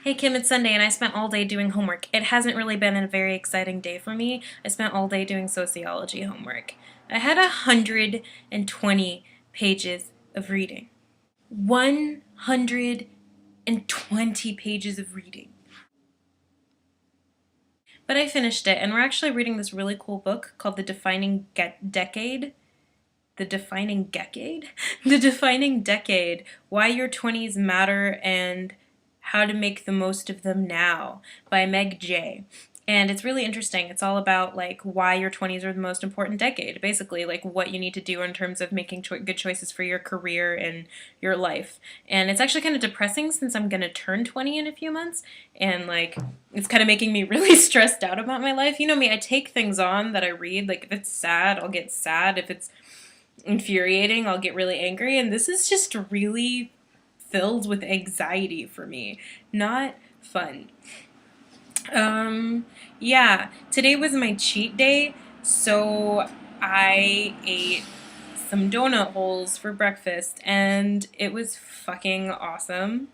Hey Kim, it's Sunday and I spent all day doing homework. It hasn't really been a very exciting day for me. I spent all day doing sociology homework. I had 120 pages of reading. 120 pages of reading. But I finished it, and we're actually reading this really cool book called The Defining Decade. The Defining Decade? The Defining Decade, Why Your 20s Matter and How to Make the Most of Them Now by Meg Jay. And it's really interesting. It's all about like why your 20s are the most important decade, basically like what you need to do in terms of making good choices for your career and your life. And it's actually kind of depressing since I'm going to turn 20 in a few months, and like it's kind of making me really stressed out about my life. You know me, I take things on that I read. Like if it's sad, I'll get sad. If it's infuriating, I'll get really angry, and this is just really filled with anxiety for me. Not fun. Yeah, today was my cheat day, so I ate some donut holes for breakfast, and it was fucking awesome,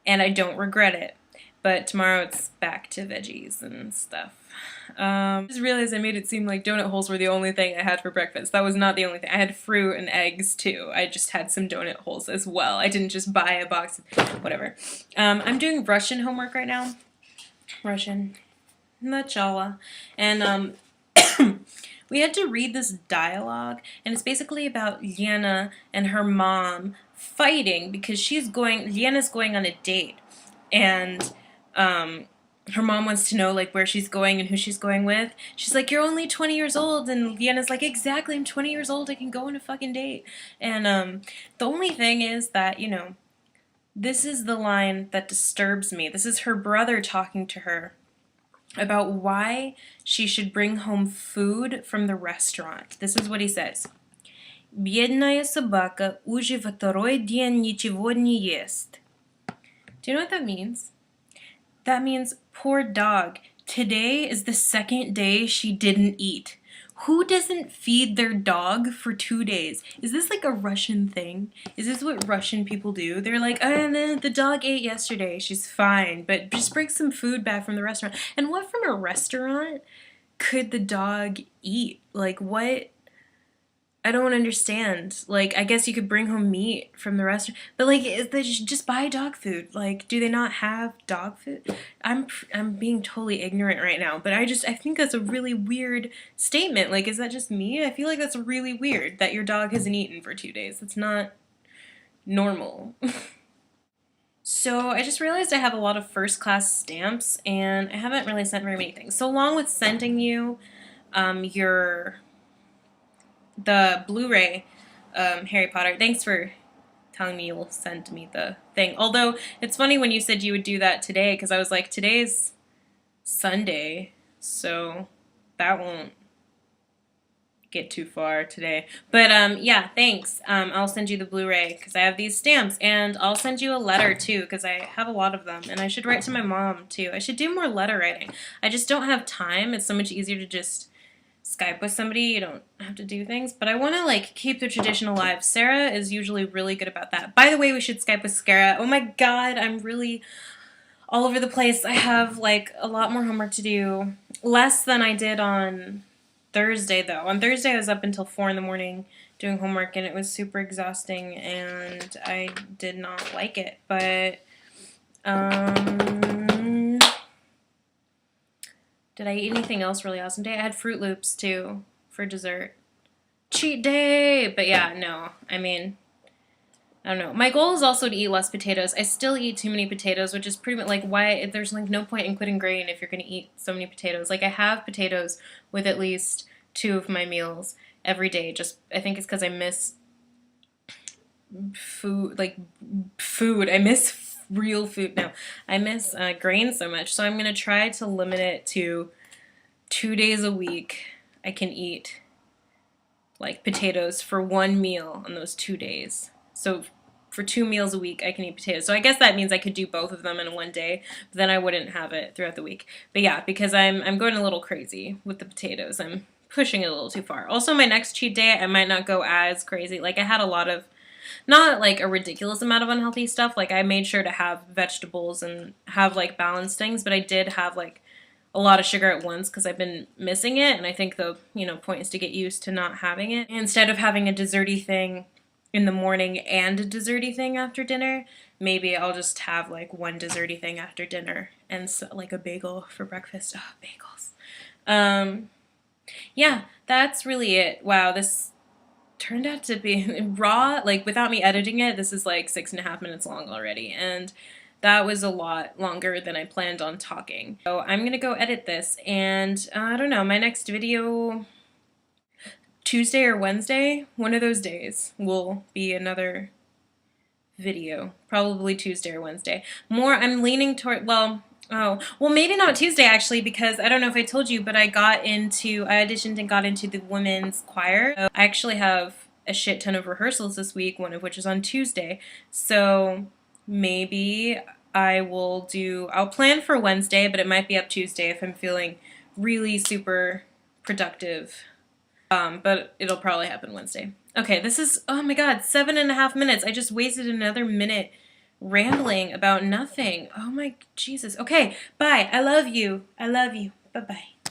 and I don't regret it. But tomorrow it's back to veggies and stuff. I just realized I made it seem like donut holes were the only thing I had for breakfast. That was not the only thing. I had fruit and eggs too. I just had some donut holes as well. I didn't just buy a box of whatever. I'm doing Russian homework right now. Russian. Nachala. And we had to read this dialogue, and it's basically about Lena and her mom fighting because Lena's going on a date, and her mom wants to know like where she's going and who she's going with. She's like, "You're only 20 years old," and Lena's like, "Exactly, I'm 20 years old. I can go on a fucking date." And the only thing is that this is the line that disturbs me. This is her brother talking to her about why she should bring home food from the restaurant. This is what he says. Бедная собака уже второй день ничего не ест. Do you know what that means? That means, poor dog, today is the second day she didn't eat. Who doesn't feed their dog for 2 days? Is this like a Russian thing? Is this what Russian people do? They're like, the dog ate yesterday, she's fine, but just bring some food back from the restaurant. And what from a restaurant could the dog eat? Like, what? I don't understand. Like, I guess you could bring home meat from the restaurant, but like, they just buy dog food. Like, do they not have dog food? I'm being totally ignorant right now, but I think that's a really weird statement. Like, is that just me? I feel like that's really weird that your dog hasn't eaten for 2 days. That's not normal. So I just realized I have a lot of first class stamps, and I haven't really sent very many things. So along with sending you the Blu-ray Harry Potter. Thanks for telling me you'll send me the thing. Although, it's funny when you said you would do that today, because I was like, today's Sunday, so that won't get too far today. But, yeah, thanks. I'll send you the Blu-ray, because I have these stamps, and I'll send you a letter, too, because I have a lot of them, and I should write to my mom, too. I should do more letter writing. I just don't have time. It's so much easier to just Skype with somebody. You don't have to do things, but I want to like keep the tradition alive. Sarah is usually really good about that. By the way, we should Skype with Sarah. Oh my god, I'm really all over the place. I have like a lot more homework to do. Less than I did on Thursday though. On Thursday I was up until 4 in the morning doing homework, and it was super exhausting, and I did not like it. But did I eat anything else really awesome today? I had Fruit Loops, too, for dessert. Cheat day! But yeah, no. I mean, I don't know. My goal is also to eat less potatoes. I still eat too many potatoes, which is pretty much like why there's like no point in quitting grain if you're going to eat so many potatoes. Like I have potatoes with at least 2 of my meals every day. Just I think it's because I miss food. I miss real food. No, I miss grain so much. So I'm going to try to limit it to 2 days a week. I can eat like potatoes for 1 meal on those 2 days. So for 2 meals a week, I can eat potatoes. So I guess that means I could do both of them in one day, but then I wouldn't have it throughout the week. But yeah, because I'm going a little crazy with the potatoes. I'm pushing it a little too far. Also, my next cheat day, I might not go as crazy. Like I had a lot of Not like a ridiculous amount of unhealthy stuff. Like I made sure to have vegetables and have like balanced things, but I did have like a lot of sugar at once because I've been missing it, and I think the point is to get used to not having it. Instead of having a desserty thing in the morning and a desserty thing after dinner, maybe I'll just have like one desserty thing after dinner and so, like a bagel for breakfast. Oh, bagels. Yeah, that's really it. Wow, this turned out to be raw. Like without me editing it, this is like 6.5 minutes long already, and that was a lot longer than I planned on talking. So I'm gonna go edit this, and I don't know, my next video, Tuesday or Wednesday, one of those days will be another video. Probably Tuesday or Wednesday. I'm leaning toward, maybe not Tuesday actually, because I don't know if I told you, but I auditioned and got into the women's choir. So I actually have a shit ton of rehearsals this week, one of which is on Tuesday. So maybe I'll plan for Wednesday, but it might be up Tuesday if I'm feeling really super productive. But it'll probably happen Wednesday. Okay, this is, oh my god, 7.5 minutes. I just wasted another minute rambling about nothing. Oh my Jesus. Okay, bye. I love you. I love you. Bye-bye.